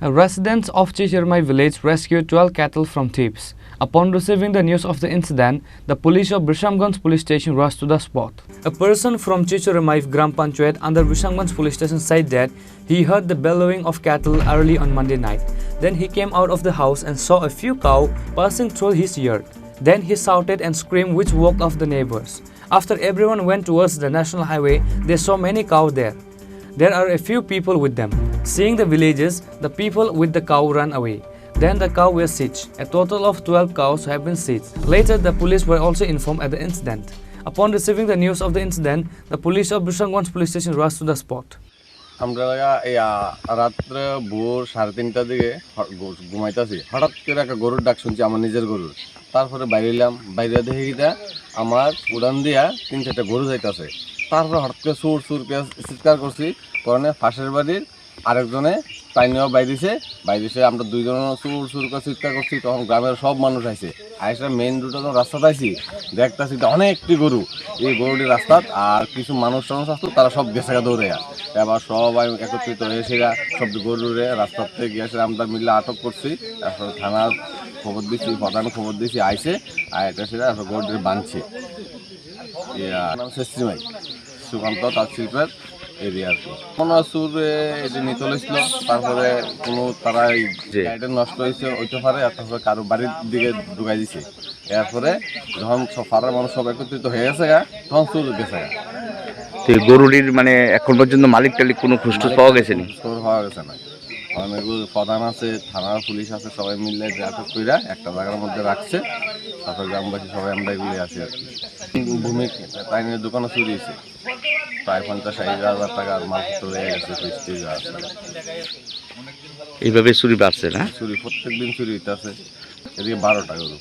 Residents of Chechurimai village rescued 12 cattle from thieves. Upon receiving the news of the incident, the police of Vishamganj police station rushed to the spot. A person from Chechurimai Gram Panchayat under Vishamganj police station said that he heard the bellowing of cattle early on Monday night. Then he came out of the house and saw a few cows passing through his yard. Then he shouted and screamed, which woke up the neighbors. After everyone went towards the national highway, they saw many cows there. There are a few people with them. Seeing the villages, the people with the cow ran away. Then the cow were seized. A total of 12 cows have been seized. Later, the police were also informed at the incident. Upon receiving the news of the incident, the police of Vishamganj police station rushed to the spot. আমরা রাত্রে ভোর 3:30টার দিকে ঘুমাইতেছি, হঠাৎ করে একটা গরুর ডাক শুনছি, আমার নিজের গরুর। তারপরে বাইরে এলাম, বাইরে দেখে গিয়ে আমার উড়ান দিয়া 3-4টা গরু যাইতেছে। তারপরে হঠাৎ করে সুর সুর পেয়ে চিৎকার করছি, কারণে পাশের বাড়ির আরেকজনে টাইনেও বাইরেছে। আমরা দুইজন সুর সুর করে চিৎকার করছি, তখন গ্রামের সব মানুষ আইছে। আইসা মেইন রুটে যখন রাস্তাতে আইছি, দেখতেছি অনেকটি গরু, এই গরুটির রাস্তাত আর কিছু মানুষ আসতো, তারা সব গেছে দৌড়ে। এবার সবাই একত্রিত হয়ে সেরা সব গরুরে রাস্তার থেকে গিয়ে আমরা মিলে আটক করছি। তারপরে থানার খবর দিচ্ছি, প্রধান খবর দিচ্ছি, আইসে এটা সেরা গরুটির বাঁধছে। নাম চেচুরিমাই, সুকান্ত তাঁত শিল্পের এরিয়া আর কি। কোনো সুরে এটি নিয়ে চলেছিল, তারপরে কোনো তারা গাড়িটা নষ্ট হয়েছে ওইটা পারে, আর তারপরে কারো বাড়ির দিকে ঢুকাই দিছে। এরপরে যখন পাড়ার মানুষ সব একত্রিত হয়ে গেছে তখন সুর গেছে। গরুটির মানে এখন পর্যন্ত মালিক টালিক কোনো খোঁজ পাওয়া গেছে না? পাওয়া গেছে না। অনেকগুলো প্রধান আছে, থানার পুলিশ আছে, সবাই মিলে আটক করে একটা জায়গার মধ্যে রাখছে। তারপরে গ্রামবাসী সবাই আমরা এগুলি আছি আর কি। ভূমি টাইনের দোকানে চুরি হয়েছে, প্রায় 50-60 হাজার টাকার মাল চলে গেছে। এইভাবে চুরি বাড়ছে না? চুরি প্রত্যেকদিন চুরি হইতেছে। এদিকে 12টা গরু,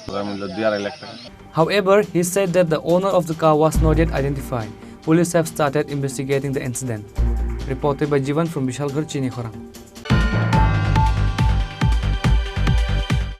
2.5 লাখ টাকা। However, he said that the owner of the car was not yet identified. Police have started investigating the incident. Reported by Jivan from Vishalgarh, Chini, Khorang.